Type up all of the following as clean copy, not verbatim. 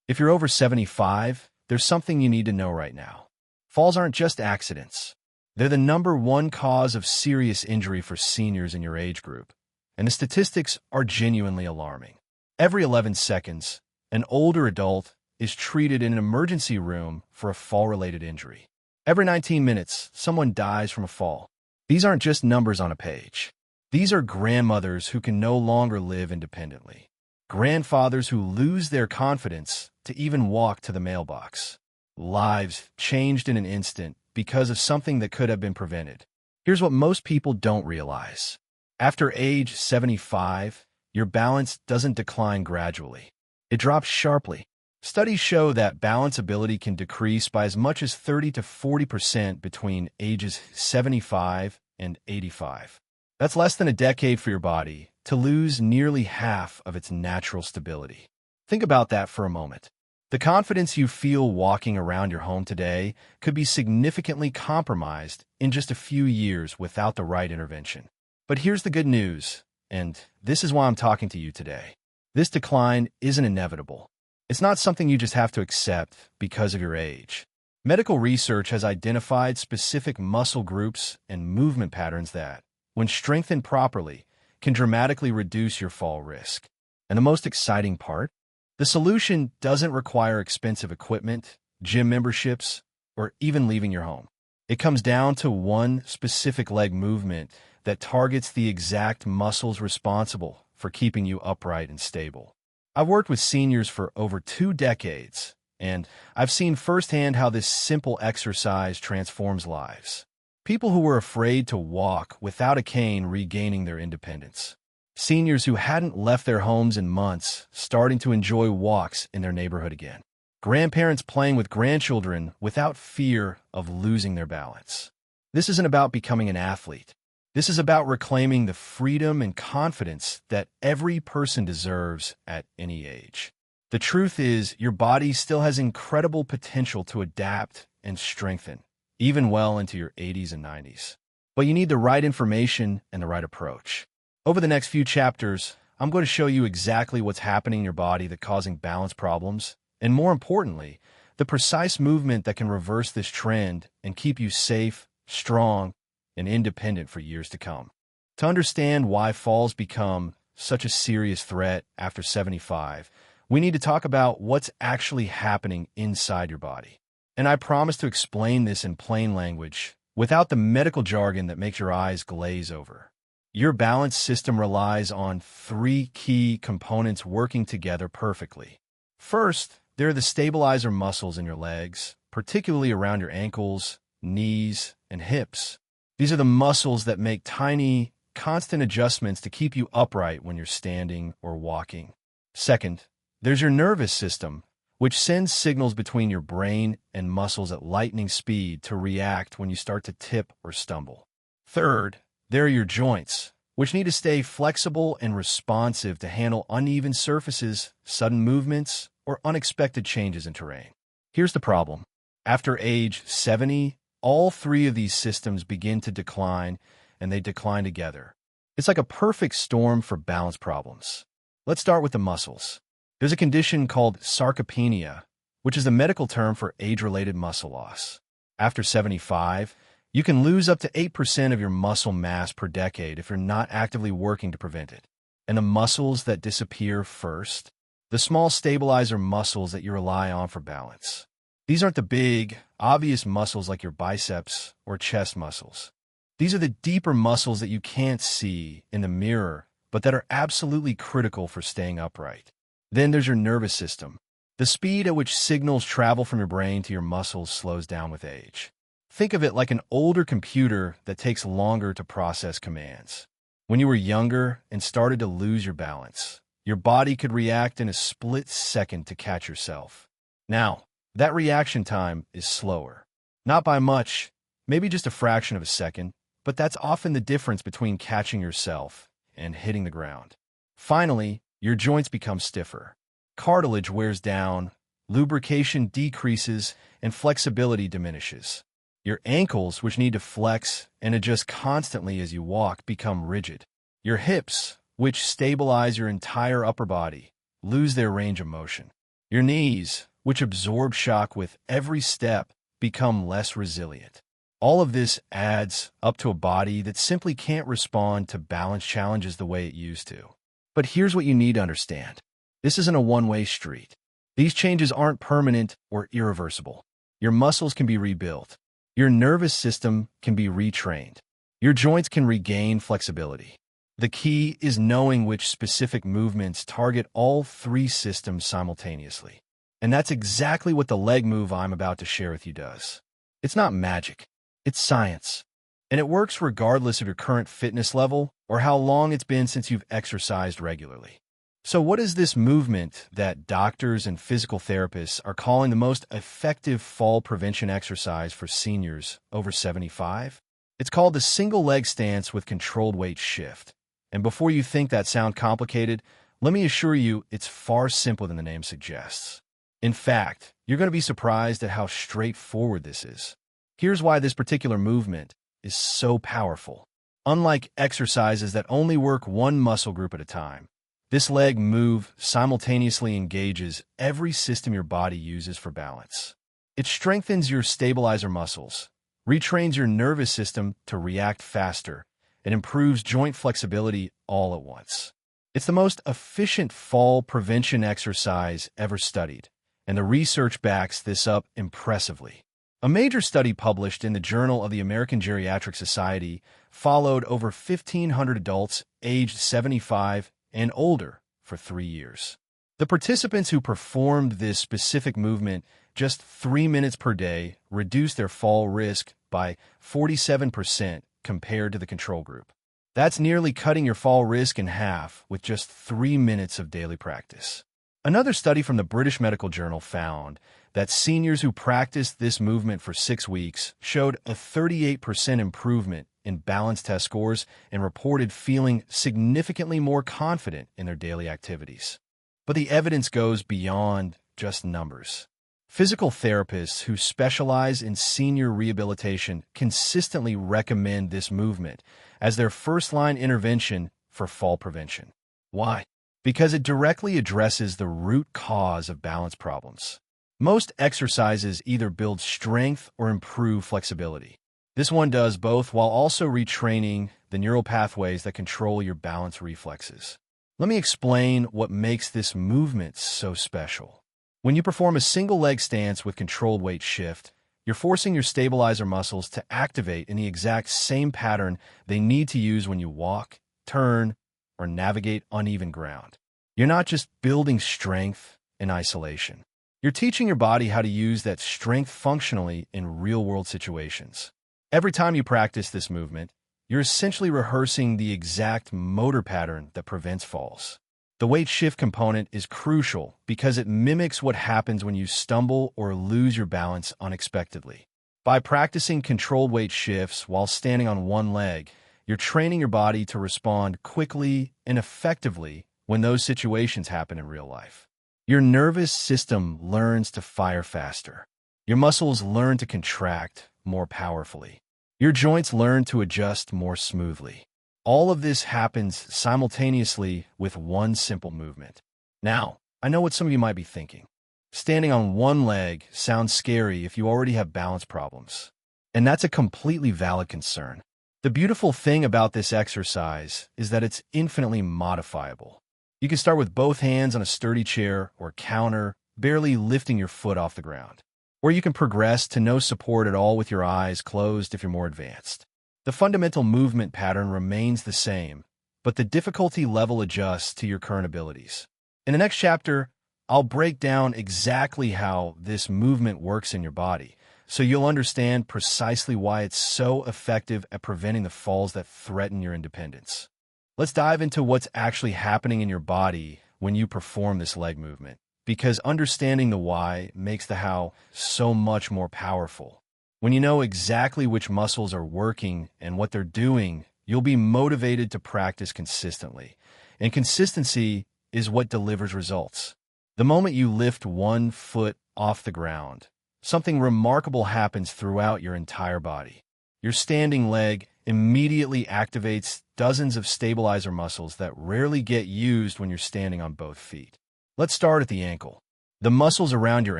If you're over 75, there's something you need to know right now. Falls aren't just accidents. They're the #1 cause of serious injury for seniors in your age group, and the statistics are genuinely alarming. Every 11 seconds, an older adult is treated in an emergency room for a fall-related injury. Every 19 minutes, someone dies from a fall. These aren't just numbers on a page. These are grandmothers who can no longer live independently. Grandfathers who lose their confidence to even walk to the mailbox. Lives changed in an instant because of something that could have been prevented. Here's what most people don't realize. After age 75, your balance doesn't decline gradually. It drops sharply. Studies show that balance ability can decrease by as much as 30 to 40% between ages 75 and 85. That's less than a decade for your body to lose nearly half of its natural stability. Think about that for a moment. The confidence you feel walking around your home today could be significantly compromised in just a few years without the right intervention. But here's the good news, and this is why I'm talking to you today. This decline isn't inevitable. It's not something you just have to accept because of your age. Medical research has identified specific muscle groups and movement patterns that, when strengthened properly, can dramatically reduce your fall risk. And the most exciting part? The solution doesn't require expensive equipment, gym memberships, or even leaving your home. It comes down to one specific leg movement that targets the exact muscles responsible for keeping you upright and stable. I've worked with seniors for over 2 decades, and I've seen firsthand how this simple exercise transforms lives. People who were afraid to walk without a cane regaining their independence. Seniors who hadn't left their homes in months starting to enjoy walks in their neighborhood again. Grandparents playing with grandchildren without fear of losing their balance. This isn't about becoming an athlete. This is about reclaiming the freedom and confidence that every person deserves at any age. The truth is, your body still has incredible potential to adapt and strengthen, even well into your 80s and 90s. But you need the right information and the right approach. Over the next few chapters, I'm going to show you exactly what's happening in your body that's causing balance problems, and more importantly, the precise movement that can reverse this trend and keep you safe, strong, and independent for years to come. To understand why falls become such a serious threat after 75, we need to talk about what's actually happening inside your body. And I promise to explain this in plain language, without the medical jargon that makes your eyes glaze over. Your balance system relies on 3 key components working together perfectly. First, there are the stabilizer muscles in your legs, particularly around your ankles, knees, and hips. These are the muscles that make tiny, constant adjustments to keep you upright when you're standing or walking. Second, there's your nervous system, which sends signals between your brain and muscles at lightning speed to react when you start to tip or stumble. Third, there are your joints, which need to stay flexible and responsive to handle uneven surfaces, sudden movements, or unexpected changes in terrain. Here's the problem. After age 70, all 3 of these systems begin to decline, and they decline together. It's like a perfect storm for balance problems. Let's start with the muscles. There's a condition called sarcopenia, which is the medical term for age-related muscle loss. After 75, you can lose up to 8% of your muscle mass per decade if you're not actively working to prevent it. And the muscles that disappear first? The small stabilizer muscles that you rely on for balance. These aren't the big, obvious muscles like your biceps or chest muscles. These are the deeper muscles that you can't see in the mirror, but that are absolutely critical for staying upright. Then there's your nervous system. The speed at which signals travel from your brain to your muscles slows down with age. Think of it like an older computer that takes longer to process commands. When you were younger and started to lose your balance, your body could react in a split second to catch yourself. Now, that reaction time is slower. Not by much, maybe just a fraction of a second, but that's often the difference between catching yourself and hitting the ground. Finally, your joints become stiffer. Cartilage wears down, lubrication decreases, and flexibility diminishes. Your ankles, which need to flex and adjust constantly as you walk, become rigid. Your hips, which stabilize your entire upper body, lose their range of motion. Your knees, which absorb shock with every step, become less resilient. All of this adds up to a body that simply can't respond to balance challenges the way it used to. But here's what you need to understand. This isn't a one-way street. These changes aren't permanent or irreversible. Your muscles can be rebuilt. Your nervous system can be retrained. Your joints can regain flexibility. The key is knowing which specific movements target all three systems simultaneously. And that's exactly what the leg move I'm about to share with you does. It's not magic. It's science. And it works regardless of your current fitness level or how long it's been since you've exercised regularly. So what is this movement that doctors and physical therapists are calling the most effective fall prevention exercise for seniors over 75? It's called the single leg stance with controlled weight shift. And before you think that sounds complicated, let me assure you it's far simpler than the name suggests. In fact, you're going to be surprised at how straightforward this is. Here's why this particular movement is so powerful. Unlike exercises that only work one muscle group at a time, this leg move simultaneously engages every system your body uses for balance. It strengthens your stabilizer muscles, retrains your nervous system to react faster, and improves joint flexibility all at once. It's the most efficient fall prevention exercise ever studied, and the research backs this up impressively. A major study published in the Journal of the American Geriatric Society followed over 1,500 adults aged 75 and older for 3 years. The participants who performed this specific movement just 3 minutes per day reduced their fall risk by 47% compared to the control group. That's nearly cutting your fall risk in half with just 3 minutes of daily practice. Another study from the British Medical Journal found that seniors who practiced this movement for 6 weeks showed a 38% improvement in balance test scores and reported feeling significantly more confident in their daily activities. But the evidence goes beyond just numbers. Physical therapists who specialize in senior rehabilitation consistently recommend this movement as their first-line intervention for fall prevention. Why? Because it directly addresses the root cause of balance problems. Most exercises either build strength or improve flexibility. This one does both while also retraining the neural pathways that control your balance reflexes. Let me explain what makes this movement so special. When you perform a single leg stance with controlled weight shift, you're forcing your stabilizer muscles to activate in the exact same pattern they need to use when you walk, turn, or navigate uneven ground. You're not just building strength in isolation. You're teaching your body how to use that strength functionally in real-world situations. Every time you practice this movement, you're essentially rehearsing the exact motor pattern that prevents falls. The weight shift component is crucial because it mimics what happens when you stumble or lose your balance unexpectedly. By practicing controlled weight shifts while standing on one leg, you're training your body to respond quickly and effectively when those situations happen in real life. Your nervous system learns to fire faster. Your muscles learn to contract more powerfully. Your joints learn to adjust more smoothly. All of this happens simultaneously with one simple movement. Now, I know what some of you might be thinking. Standing on one leg sounds scary if you already have balance problems. And that's a completely valid concern. The beautiful thing about this exercise is that it's infinitely modifiable. You can start with both hands on a sturdy chair or counter, barely lifting your foot off the ground. Or you can progress to no support at all with your eyes closed if you're more advanced. The fundamental movement pattern remains the same, but the difficulty level adjusts to your current abilities. In the next chapter, I'll break down exactly how this movement works in your body, so you'll understand precisely why it's so effective at preventing the falls that threaten your independence. Let's dive into what's actually happening in your body when you perform this leg movement, because understanding the why makes the how so much more powerful. When you know exactly which muscles are working and what they're doing, you'll be motivated to practice consistently. And consistency is what delivers results. The moment you lift one foot off the ground, something remarkable happens throughout your entire body. Your standing leg immediately activates dozens of stabilizer muscles that rarely get used when you're standing on both feet. Let's start at the ankle. The muscles around your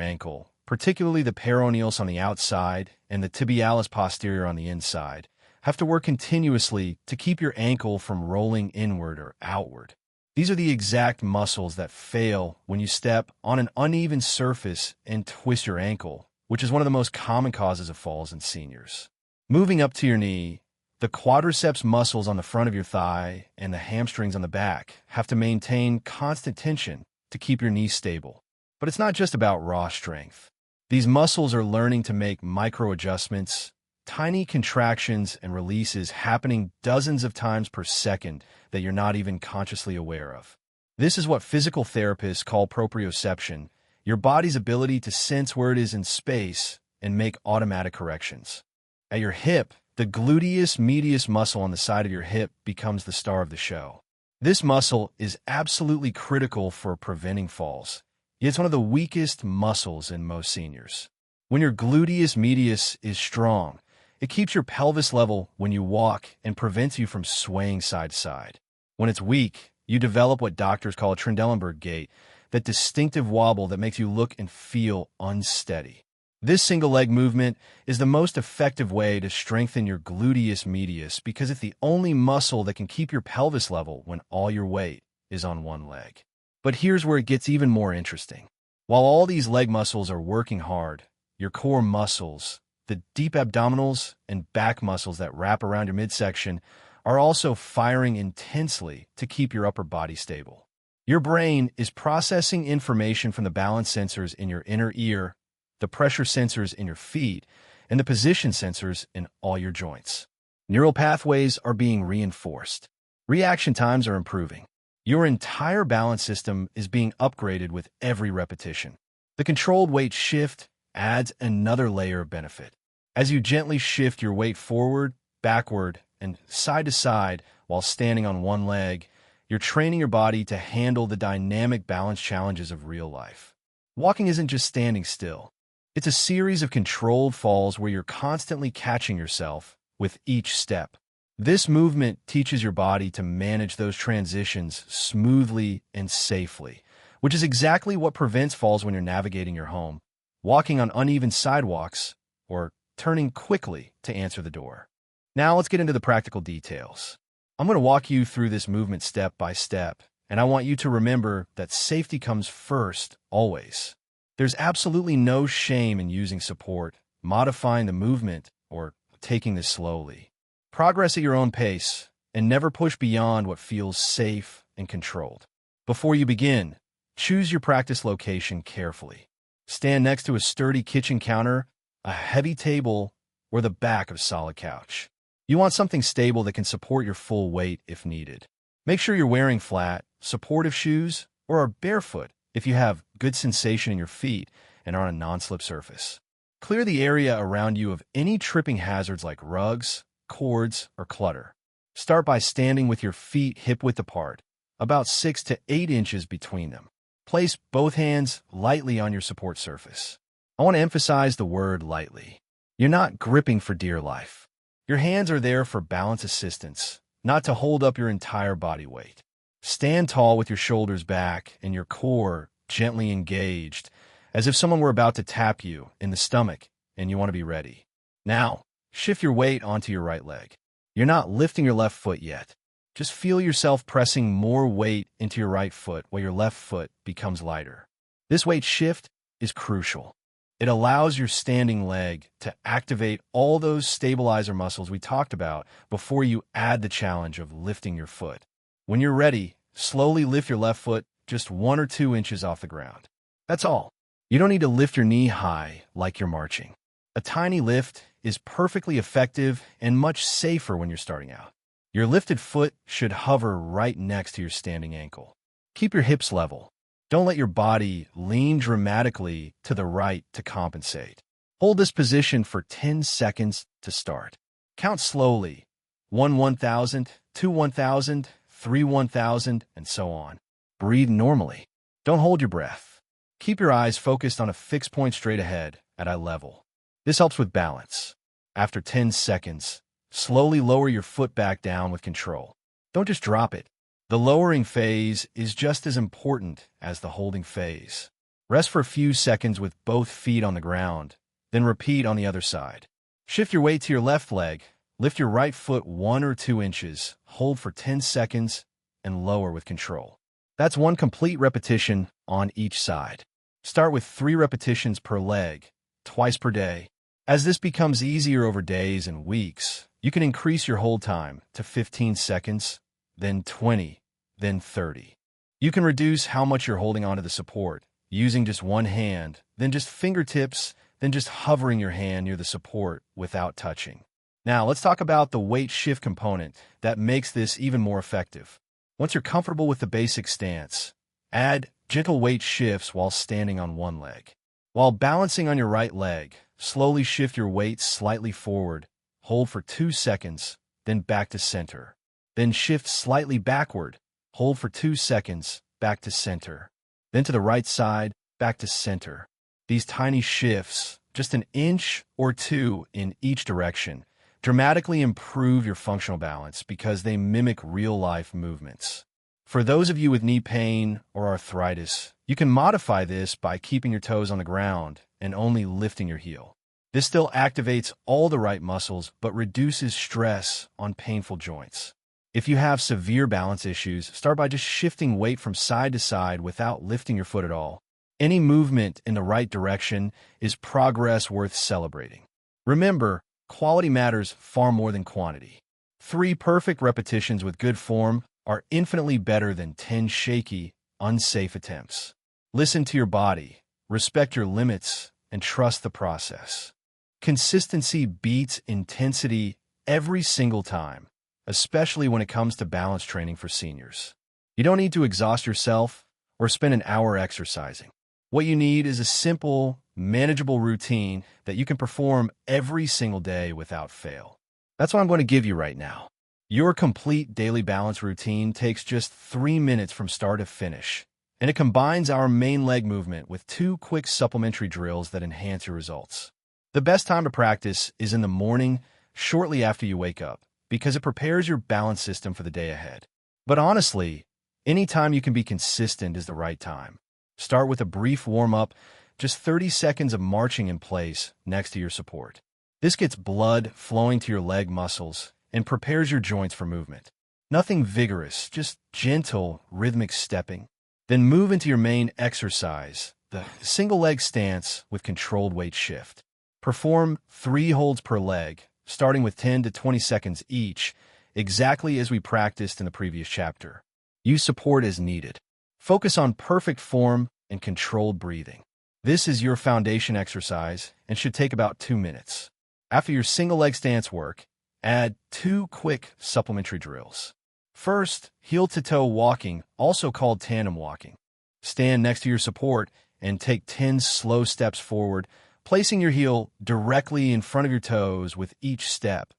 ankle, particularly the peroneus on the outside and the tibialis posterior on the inside, have to work continuously to keep your ankle from rolling inward or outward. These are the exact muscles that fail when you step on an uneven surface and twist your ankle, which is one of the most common causes of falls in seniors. Moving up to your knee, the quadriceps muscles on the front of your thigh and the hamstrings on the back have to maintain constant tension to keep your knee stable. But it's not just about raw strength. These muscles are learning to make micro adjustments, tiny contractions and releases happening dozens of times per second that you're not even consciously aware of. This is what physical therapists call proprioception, your body's ability to sense where it is in space and make automatic corrections. At your hip, the gluteus medius muscle on the side of your hip becomes the star of the show. This muscle is absolutely critical for preventing falls. It's one of the weakest muscles in most seniors. When your gluteus medius is strong, it keeps your pelvis level when you walk and prevents you from swaying side to side. When it's weak, you develop what doctors call a Trendelenburg gait, that distinctive wobble that makes you look and feel unsteady. This single leg movement is the most effective way to strengthen your gluteus medius because it's the only muscle that can keep your pelvis level when all your weight is on one leg. But here's where it gets even more interesting. While all these leg muscles are working hard, your core muscles, the deep abdominals and back muscles that wrap around your midsection, are also firing intensely to keep your upper body stable. Your brain is processing information from the balance sensors in your inner ear, the pressure sensors in your feet, and the position sensors in all your joints. Neural pathways are being reinforced. Reaction times are improving. Your entire balance system is being upgraded with every repetition. The controlled weight shift adds another layer of benefit. As you gently shift your weight forward, backward, and side to side while standing on one leg, you're training your body to handle the dynamic balance challenges of real life. Walking isn't just standing still. It's a series of controlled falls where you're constantly catching yourself with each step. This movement teaches your body to manage those transitions smoothly and safely, which is exactly what prevents falls when you're navigating your home, walking on uneven sidewalks, or turning quickly to answer the door. Now let's get into the practical details. I'm going to walk you through this movement step by step, and I want you to remember that safety comes first, always. There's absolutely no shame in using support, modifying the movement, or taking this slowly. Progress at your own pace, and never push beyond what feels safe and controlled. Before you begin, choose your practice location carefully. Stand next to a sturdy kitchen counter, a heavy table, or the back of a solid couch. You want something stable that can support your full weight if needed. Make sure you're wearing flat, supportive shoes, or are barefoot if you have good sensation in your feet and are on a non-slip surface. Clear the area around you of any tripping hazards like rugs, cords, or clutter. Start by standing with your feet hip-width apart, about 6 to 8 inches between them. Place both hands lightly on your support surface. I want to emphasize the word lightly. You're not gripping for dear life. Your hands are there for balance assistance, not to hold up your entire body weight. Stand tall with your shoulders back and your core gently engaged, as if someone were about to tap you in the stomach and you want to be ready. Now, shift your weight onto your right leg. You're not lifting your left foot yet. Just feel yourself pressing more weight into your right foot while your left foot becomes lighter. This weight shift is crucial. It allows your standing leg to activate all those stabilizer muscles we talked about before you add the challenge of lifting your foot. When you're ready, slowly lift your left foot just 1 or 2 inches off the ground. That's all. You don't need to lift your knee high like you're marching. A tiny lift is perfectly effective and much safer when you're starting out. Your lifted foot should hover right next to your standing ankle. Keep your hips level. Don't let your body lean dramatically to the right to compensate. Hold this position for 10 seconds to start. Count slowly. 1 1,000, 2 1,000, 3 1,000, and so on. Breathe normally. Don't hold your breath. Keep your eyes focused on a fixed point straight ahead at eye level. This helps with balance. After 10 seconds, slowly lower your foot back down with control. Don't just drop it. The lowering phase is just as important as the holding phase. Rest for a few seconds with both feet on the ground, then repeat on the other side. Shift your weight to your left leg, lift your right foot 1 or 2 inches, hold for 10 seconds, and lower with control. That's one complete repetition on each side. Start with 3 repetitions per leg, twice per day. As this becomes easier over days and weeks, you can increase your hold time to 15 seconds, then 20, then 30. You can reduce how much you're holding onto the support, using just one hand, then just fingertips, then just hovering your hand near the support without touching. Now, let's talk about the weight shift component that makes this even more effective. Once you're comfortable with the basic stance, add gentle weight shifts while standing on one leg. While balancing on your right leg, slowly shift your weight slightly forward, hold for 2 seconds, then back to center. Then shift slightly backward, hold for 2 seconds, back to center. Then to the right side, back to center. These tiny shifts, just an inch or 2 in each direction, dramatically improve your functional balance because they mimic real-life movements. For those of you with knee pain or arthritis, you can modify this by keeping your toes on the ground and only lifting your heel. This still activates all the right muscles but reduces stress on painful joints. If you have severe balance issues, start by just shifting weight from side to side without lifting your foot at all. Any movement in the right direction is progress worth celebrating. Remember, quality matters far more than quantity. 3 perfect repetitions with good form are infinitely better than 10 shaky, unsafe attempts. Listen to your body, respect your limits, and trust the process. Consistency beats intensity every single time, especially when it comes to balance training for seniors. You don't need to exhaust yourself or spend an hour exercising. What you need is a simple, manageable routine that you can perform every single day without fail. That's what I'm going to give you right now. Your complete daily balance routine takes just 3 minutes from start to finish, and it combines our main leg movement with 2 quick supplementary drills that enhance your results. The best time to practice is in the morning, shortly after you wake up, because it prepares your balance system for the day ahead. But honestly, any time you can be consistent is the right time. Start with a brief warm-up, just 30 seconds of marching in place next to your support. This gets blood flowing to your leg muscles and prepares your joints for movement. Nothing vigorous, just gentle, rhythmic stepping. Then move into your main exercise, the single leg stance with controlled weight shift. Perform 3 holds per leg, starting with 10 to 20 seconds each, exactly as we practiced in the previous chapter. Use support as needed. Focus on perfect form and controlled breathing. This is your foundation exercise and should take about 2 minutes. After your single leg stance work, add 2 quick supplementary drills. First, heel-to-toe walking, also called tandem walking. Stand next to your support and take 10 slow steps forward, placing your heel directly in front of your toes with each step,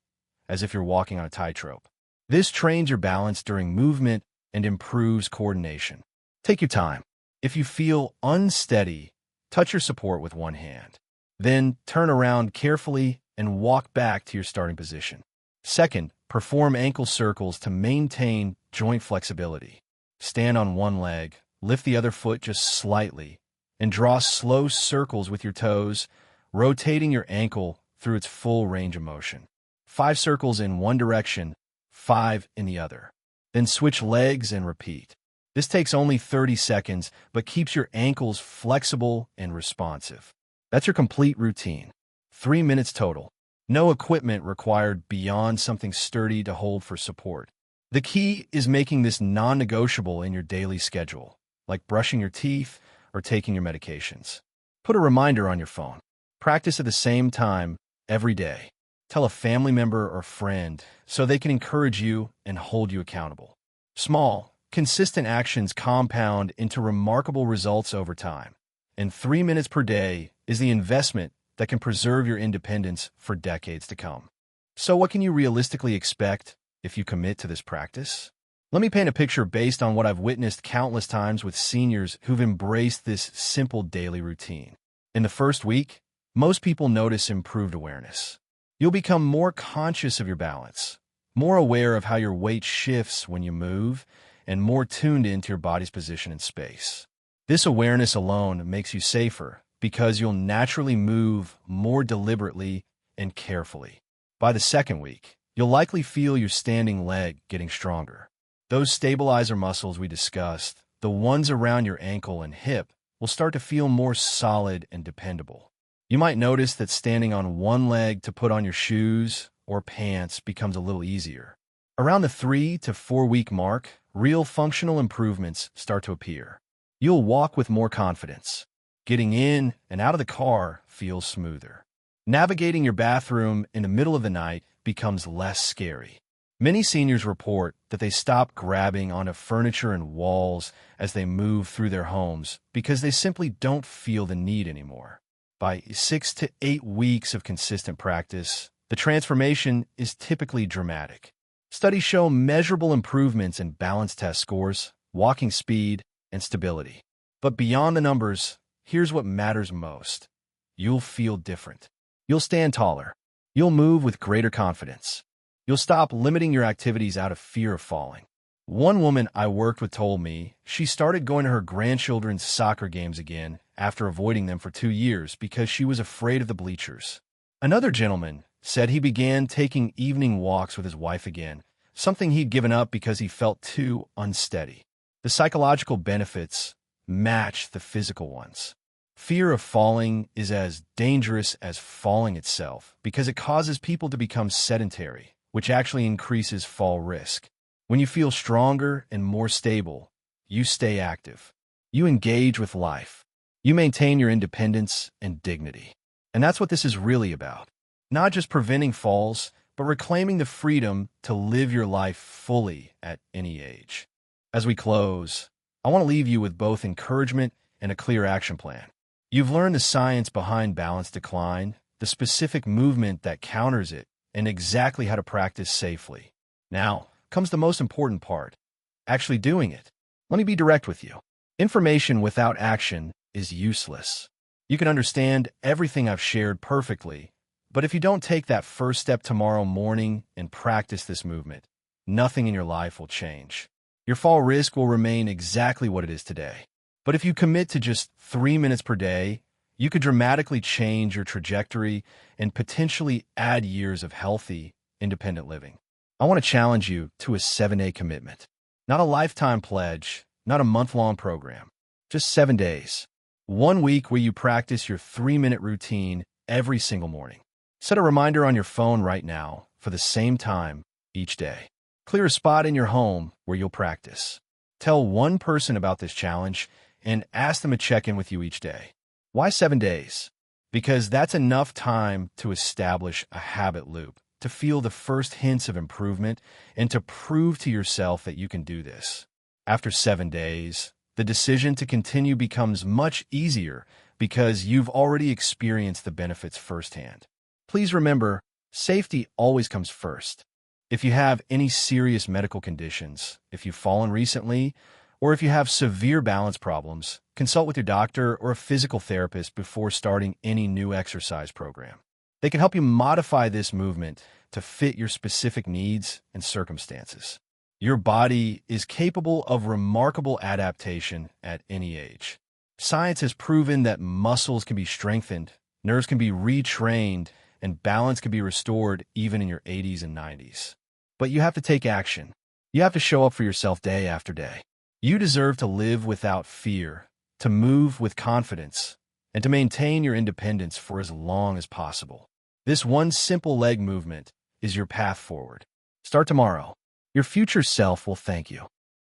as if you're walking on a tightrope. This trains your balance during movement and improves coordination. Take your time. If you feel unsteady, touch your support with one hand. Then turn around carefully and walk back to your starting position. Second, perform ankle circles to maintain joint flexibility. Stand on one leg, lift the other foot just slightly, and draw slow circles with your toes, rotating your ankle through its full range of motion. 5 circles in one direction, 5 in the other. Then switch legs and repeat. This takes only 30 seconds, but keeps your ankles flexible and responsive. That's your complete routine. 3 minutes total. No equipment required beyond something sturdy to hold for support. The key is making this non-negotiable in your daily schedule, like brushing your teeth or taking your medications. Put a reminder on your phone. Practice at the same time every day. Tell a family member or friend so they can encourage you and hold you accountable. Small, consistent actions compound into remarkable results over time, and 3 minutes per day is the investment that can preserve your independence for decades to come. So what can you realistically expect if you commit to this practice? Let me paint a picture based on what I've witnessed countless times with seniors who've embraced this simple daily routine. In the first week, most people notice improved awareness. You'll become more conscious of your balance, more aware of how your weight shifts when you move, and more tuned into your body's position in space. This awareness alone makes you safer because you'll naturally move more deliberately and carefully. By the second week, you'll likely feel your standing leg getting stronger. Those stabilizer muscles we discussed, the ones around your ankle and hip, will start to feel more solid and dependable. You might notice that standing on one leg to put on your shoes or pants becomes a little easier. Around the 3 to 4 week mark, real functional improvements start to appear. You'll walk with more confidence. Getting in and out of the car feels smoother. Navigating your bathroom in the middle of the night becomes less scary. Many seniors report that they stop grabbing onto furniture and walls as they move through their homes because they simply don't feel the need anymore. By 6 to 8 weeks of consistent practice, the transformation is typically dramatic. Studies show measurable improvements in balance test scores, walking speed, and stability. But beyond the numbers, here's what matters most. You'll feel different. You'll stand taller. You'll move with greater confidence. You'll stop limiting your activities out of fear of falling. One woman I worked with told me she started going to her grandchildren's soccer games again after avoiding them for 2 years because she was afraid of the bleachers. Another gentleman said he began taking evening walks with his wife again, something he'd given up because he felt too unsteady. The psychological benefits match the physical ones. Fear of falling is as dangerous as falling itself because it causes people to become sedentary, which actually increases fall risk. When you feel stronger and more stable, you stay active. You engage with life. You maintain your independence and dignity. And that's what this is really about. Not just preventing falls, but reclaiming the freedom to live your life fully at any age. As we close, I want to leave you with both encouragement and a clear action plan. You've learned the science behind balance decline, the specific movement that counters it, and exactly how to practice safely. Now comes the most important part, actually doing it. Let me be direct with you. Information without action is useless. You can understand everything I've shared perfectly, but if you don't take that first step tomorrow morning and practice this movement, nothing in your life will change. Your fall risk will remain exactly what it is today. But if you commit to just 3 minutes per day, you could dramatically change your trajectory and potentially add years of healthy, independent living. I want to challenge you to a 7-day commitment. Not a lifetime pledge, not a month-long program. Just 7 days. 1 week where you practice your 3-minute routine every single morning. Set a reminder on your phone right now for the same time each day. Clear a spot in your home where you'll practice. Tell one person about this challenge and ask them to check in with you each day. Why 7 days? Because that's enough time to establish a habit loop, to feel the first hints of improvement, and to prove to yourself that you can do this. After 7 days, the decision to continue becomes much easier because you've already experienced the benefits firsthand. Please remember, safety always comes first. If you have any serious medical conditions, if you've fallen recently, or if you have severe balance problems, consult with your doctor or a physical therapist before starting any new exercise program. They can help you modify this movement to fit your specific needs and circumstances. Your body is capable of remarkable adaptation at any age. Science has proven that muscles can be strengthened, nerves can be retrained, and balance can be restored even in your 80s and 90s. But you have to take action. You have to show up for yourself day after day. You deserve to live without fear, to move with confidence, and to maintain your independence for as long as possible. This one simple leg movement is your path forward. Start tomorrow. Your future self will thank you.